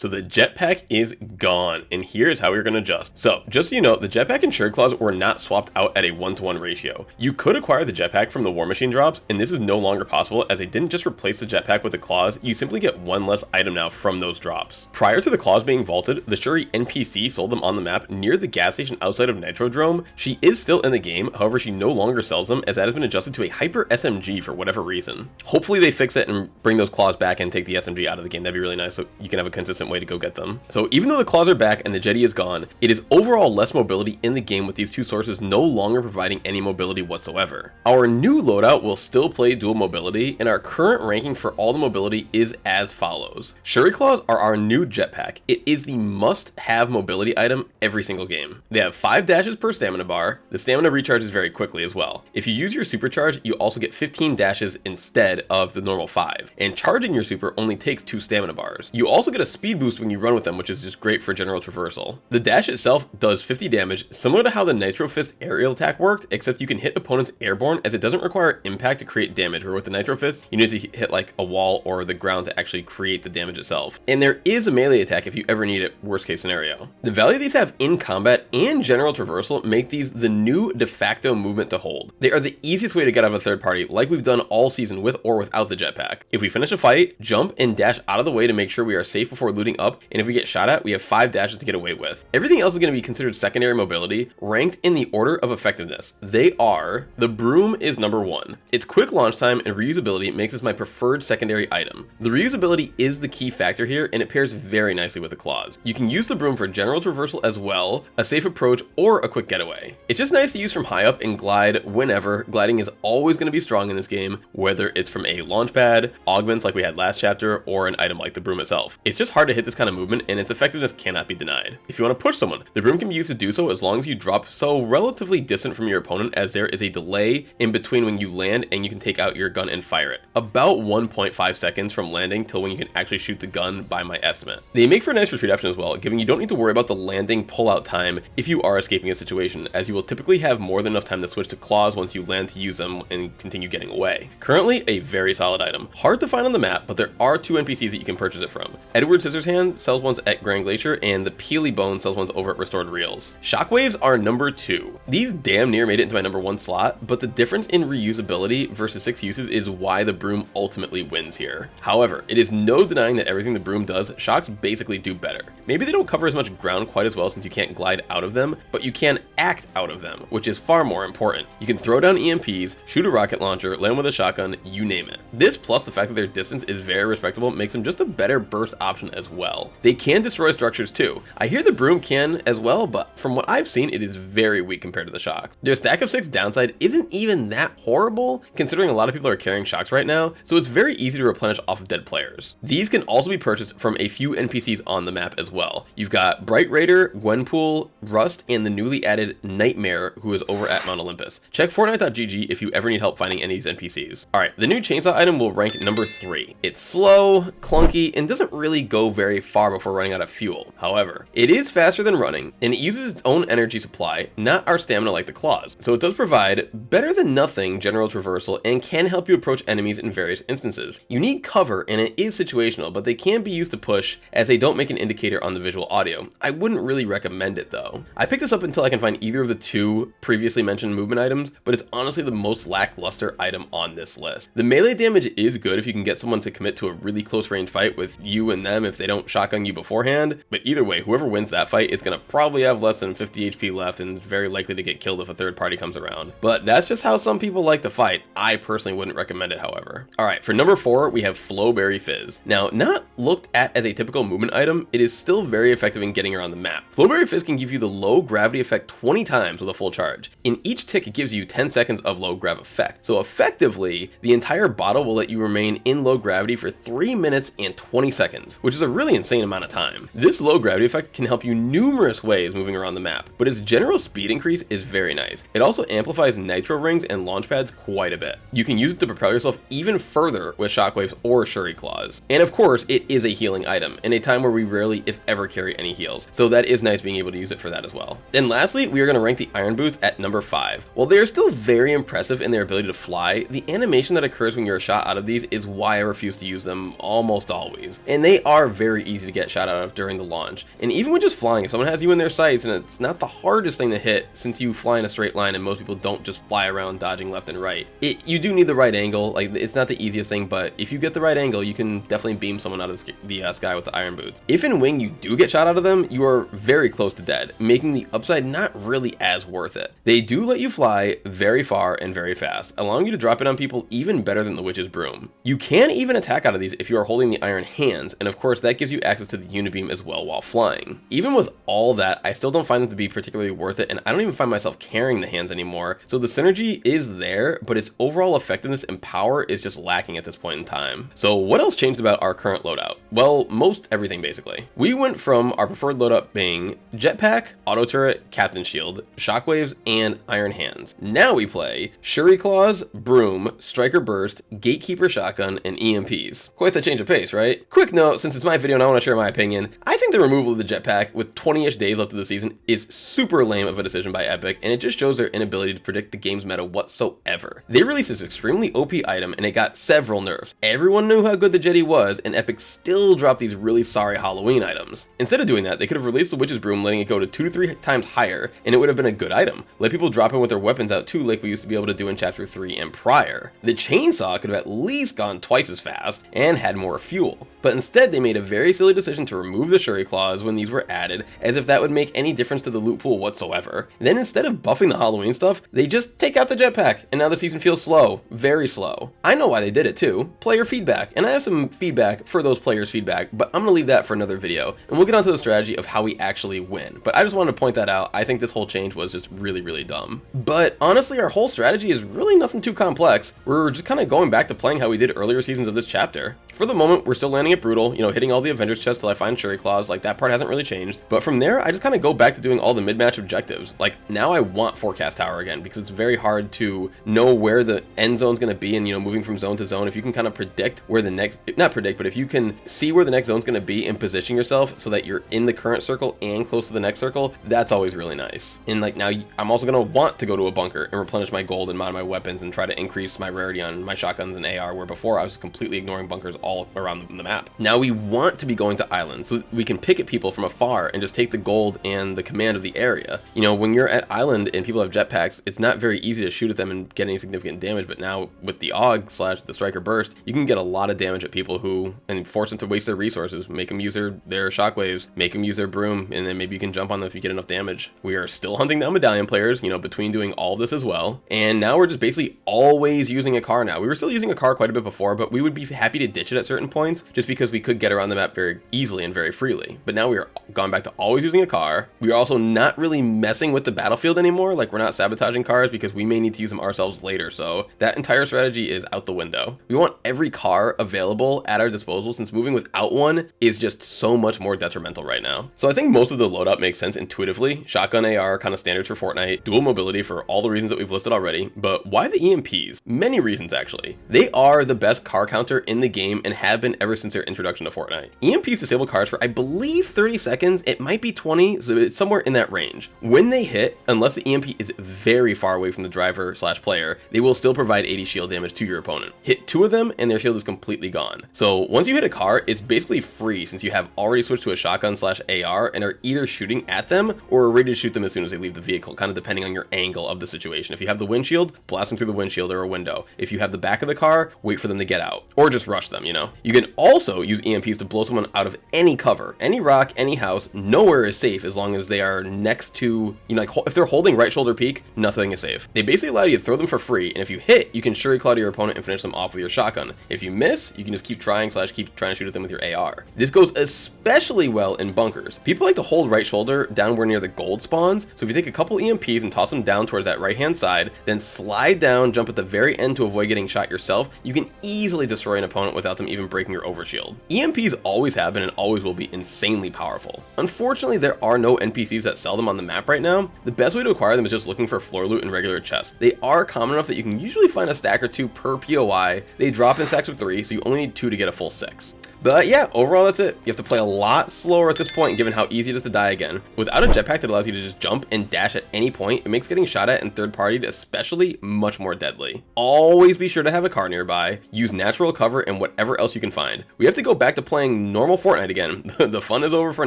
So the jetpack is gone, and here is how we're going to adjust. So just so you know, the jetpack and Sher Claws were not swapped out at a 1-to-1 ratio. You could acquire the jetpack from the War Machine drops, and this is no longer possible as they didn't just replace the jetpack with the claws, you simply get one less item now from those drops. Prior to the claws being vaulted, the Shuri NPC sold them on the map near the gas station outside of Nitrodrome. She is still in the game, however she no longer sells them as that has been adjusted to a hyper SMG for whatever reason. Hopefully they fix it and bring those claws back and take the SMG out of the game. That'd be really nice so you can have a consistent way to go get them. So even though the claws are back and the jetty is gone, it is overall less mobility in the game with these two sources no longer providing any mobility whatsoever. Our new loadout will still play dual mobility, and our current ranking for all the mobility is as follows. Sher Claws are our new jetpack. It is the must-have mobility item every single game. They have 5 dashes per stamina bar. The stamina recharges very quickly as well. If you use your supercharge, you also get 15 dashes instead of the normal 5, and charging your super only takes 2 stamina bars. You also get a speed boost when you run with them, which is just great for general traversal. The dash itself does 50 damage, similar to how the Nitro Fist aerial attack worked, except you can hit opponents airborne as it doesn't require impact to create damage, where with the Nitro Fist, you need to hit like a wall or the ground to actually create the damage itself. And there is a melee attack if you ever need it, worst case scenario. The value these have in combat and general traversal make these the new de facto movement to hold. They are the easiest way to get out of a third party, like we've done all season with or without the jetpack. If we finish a fight, jump and dash out of the way to make sure we are safe before looting up, and if we get shot at, we have 5 dashes to get away with. Everything else is going to be considered secondary mobility, ranked in the order of effectiveness. They are: the Broom is number 1. Its quick launch time and reusability makes this my preferred secondary item. The reusability is the key factor here, and it pairs very nicely with the claws. You can use the Broom for general traversal as well, a safe approach, or a quick getaway. It's just nice to use from high up and glide whenever. Gliding is always going to be strong in this game, whether it's from a launch pad, augments like we had last chapter, or an item like the Broom itself. It's just hard to hit this kind of movement, and its effectiveness cannot be denied. If you want to push someone, the Broom can be used to do so as long as you drop so relatively distant from your opponent, as there is a delay in between when you land and you can take out your gun and fire it. About 1.5 seconds from landing till when you can actually shoot the gun by my estimate. They make for a nice retreat option as well, giving you don't need to worry about the landing pull-out time if you are escaping a situation, as you will typically have more than enough time to switch to claws once you land to use them and continue getting away. Currently a very solid item. Hard to find on the map, but there are 2 NPCs that you can purchase it from. Edward Scissorhand sells ones at Grand Glacier, and the Peely Bone sells ones over at Restored Reels. Shockwaves are number 2. These damn near made it into my number 1 slot, but the difference in reusability versus 6 uses is why the Broom ultimately wins here. However, it is no denying that everything the Broom does, Shocks basically do better. Maybe they don't cover as much ground quite as well since you can't glide out of them, but you can act out of them, which is far more important. You can throw down EMPs, shoot a rocket launcher, land with a shotgun, you name it. This plus the fact that their distance is very respectable makes them just a better burst option as well. They can destroy structures too. I hear the Broom can as well, but from what I've seen, it is very weak compared to the Shocks. Their stack of 6 downside isn't even that horrible, considering a lot of people are carrying Shocks right now, so it's very easy to replenish off of dead players. These can also be purchased from a few NPCs on the map as well. You've got Bright Raider, Gwenpool, Rust, and the newly added Nightmare, who is over at Mount Olympus. Check Fortnite.gg if you ever need help finding any of these NPCs. Alright, the new chainsaw item will rank number 3. It's slow, clunky, and doesn't really go very far before running out of fuel. However, it is faster than running, and it uses its own energy supply, not our stamina like the claws. So it does provide better than nothing general traversal and can help you approach enemies in various instances. You need cover, and it is situational, but they can be used to push as they don't make an indicator on the visual audio. I wouldn't really recommend it though. I picked this up until I can find either of the 2 previously mentioned movement items, but it's honestly the most lackluster item on this list. The melee damage is good if you can get someone to commit to a really close range fight with you and them if they don't shotgun you beforehand, but either way, whoever wins that fight is going to probably have less than 50 HP left and is very likely to get killed if a third party comes around. But that's just how some people like to fight. I personally wouldn't recommend it, however. Alright, for number 4, we have Flowberry Fizz. Now, not looked at as a typical movement item, it is still very effective in getting around the map. Flowberry Fizz can give you the low gravity effect 20 times with a full charge. In each tick, it gives you 10 seconds of low grav effect. So effectively, the entire bottle will let you remain in low gravity for 3 minutes and 20 seconds, which is a really insane amount of time. This low gravity effect can help you numerous ways moving around the map, but its general speed increase is very nice. It also amplifies nitro rings and launch pads quite a bit. You can use it to propel yourself even further with shockwaves or Sher Claws. And of course, it is a healing item in a time where we rarely, if ever, carry any heals. So that is nice being able to use it for that as well. And lastly, we are going to rank the Iron Boots at number 5. While they are still very impressive in their ability to fly, the animation that occurs when you're shot out of these is why I refuse to use them almost always. And they are very very easy to get shot out of during the launch. And even when just flying, if someone has you in their sights, and it's not the hardest thing to hit since you fly in a straight line and most people don't just fly around dodging left and right. You do need the right angle. Like, it's not the easiest thing, but if you get the right angle, you can definitely beam someone out of the sky with the iron boots. If and when you do get shot out of them, you are very close to dead, making the upside not really as worth it. They do let you fly very far and very fast, allowing you to drop it on people even better than the witch's broom. You can even attack out of these if you are holding the iron hands, and of course that gives you access to the unibeam as well while flying. Even with all that, I still don't find them to be particularly worth it, and I don't even find myself carrying the hands anymore. So the synergy is there, but its overall effectiveness and power is just lacking at this point in time. So what else changed about our current loadout? Well, most everything basically. We went from our preferred loadout being jetpack, auto turret, captain shield, shockwaves, and iron hands. Now we play Sher Claws, Broom, striker burst, gatekeeper shotgun, and EMPs. Quite the change of pace, right? Quick note, since it's my video and I want to share my opinion, I think the removal of the jetpack with 20-ish days left of the season is super lame of a decision by Epic, and it just shows their inability to predict the game's meta whatsoever. They released this extremely OP item and it got several nerfs. Everyone knew how good the Jetty was, and Epic still dropped these really sorry Halloween items. Instead of doing that, they could have released the witch's broom, letting it go to 2 to 3 times higher, and it would have been a good item. Let people drop in with their weapons out too, like we used to be able to do in chapter 3 and prior. The chainsaw could have at least gone twice as fast and had more fuel. But instead, they made a very silly decision to remove the Sher Claws when these were added, as if that would make any difference to the loot pool whatsoever. And then instead of buffing the Halloween stuff, they just take out the jetpack, and now the season feels slow, very slow. I know why they did it too, player feedback, and I have some feedback for those players' feedback, but I'm gonna leave that for another video, and we'll get onto the strategy of how we actually win. But I just wanted to point that out. I think this whole change was just really, really dumb. But honestly, our whole strategy is really nothing too complex. We're just kind of going back to playing how we did earlier seasons of this chapter. For the moment, we're still landing at brutal, you know, hitting all the Avengers chests till I find Sher Claws. Like, that part hasn't really changed. But from there, I just kind of go back to doing all the mid-match objectives. Like, now I want forecast tower again, because it's very hard to know where the end zone's going to be, and, you know, moving from zone to zone. If you can kind of predict where the next, not predict, but if you can see where the next zone's going to be and position yourself so that you're in the current circle and close to the next circle, that's always really nice. And like, now I'm also going to want to go to a bunker and replenish my gold and mod my weapons and try to increase my rarity on my shotguns and AR, where before I was completely ignoring bunkers all around the map. Now we want to be going to islands so we can pick at people from afar and just take the gold and the command of the area. You know, when you're at island and people have jetpacks, it's not very easy to shoot at them and get any significant damage, but now with the AUG / the striker burst, you can get a lot of damage at people who, and force them to waste their resources, make them use their shockwaves, make them use their broom, and then maybe you can jump on them if you get enough damage. We are still hunting down medallion players, you know, between doing all this as well, and now we're just basically always using a car now. We were still using a car quite a bit before, but we would be happy to ditch it at certain points, just because we could get around the map very easily and very freely. But now we are gone back to always using a car. We are also not really messing with the battlefield anymore. Like, we're not sabotaging cars because we may need to use them ourselves later. So that entire strategy is out the window. We want every car available at our disposal, since moving without one is just so much more detrimental right now. So I think most of the loadout makes sense intuitively. Shotgun AR kind of standards for Fortnite, dual mobility for all the reasons that we've listed already. But why the EMPs? Many reasons, actually. They are the best car counter in the game and have been ever since their introduction to Fortnite. EMPs disable cars for, I believe, 30 seconds. It might be 20, so it's somewhere in that range. When they hit, unless the EMP is very far away from the driver / player, they will still provide 80 shield damage to your opponent. Hit 2 of them and their shield is completely gone. So once you hit a car, it's basically free, since you have already switched to a shotgun / AR and are either shooting at them or are ready to shoot them as soon as they leave the vehicle, kind of depending on your angle of the situation. If you have the windshield, blast them through the windshield or a window. If you have the back of the car, wait for them to get out, or just rush them, you know. You can also use EMPs to blow someone out of any cover, any rock, any house. Nowhere is safe as long as they are next to, you know, like if they're holding right shoulder peak, nothing is safe. They basically allow you to throw them for free, and if you hit, you can Sher Claw to your opponent and finish them off with your shotgun. If you miss, you can just keep trying / keep trying to shoot at them with your AR. This goes especially well in bunkers. People like to hold right shoulder downward near the gold spawns, so if you take a couple EMPs and toss them down towards that right hand side, then slide down, jump at the very end to avoid getting shot yourself, you can easily destroy an opponent without them even breaking your overshield. EMPs always have been and always will be insanely powerful. Unfortunately, there are no NPCs that sell them on the map right now. The best way to acquire them is just looking for floor loot and regular chests. They are common enough that you can usually find a stack or 2 per POI. They drop in stacks of 3, so you only need 2 to get a full 6. But yeah, overall that's it. You have to play a lot slower at this point given how easy it is to die again. Without a jetpack that allows you to just jump and dash at any point, it makes getting shot at in third party especially much more deadly. Always be sure to have a car nearby, use natural cover and whatever else you can find. We have to go back to playing normal Fortnite again. The fun is over for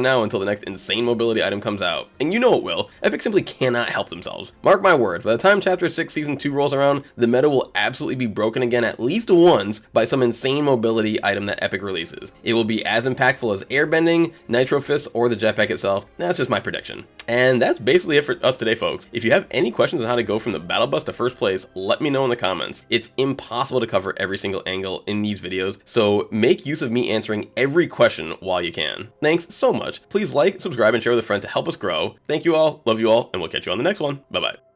now until the next insane mobility item comes out. And you know it will. Epic simply cannot help themselves. Mark my words, by the time Chapter 6 Season 2 rolls around, the meta will absolutely be broken again at least once by some insane mobility item that Epic releases. It will be as impactful as airbending, Nitro Fist, or the jetpack itself. That's just my prediction. And that's basically it for us today, folks. If you have any questions on how to go from the battle bus to first place, let me know in the comments. It's impossible to cover every single angle in these videos, so make use of me answering every question while you can. Thanks so much. Please like, subscribe, and share with a friend to help us grow. Thank you all, love you all, and we'll catch you on the next one. Bye-bye.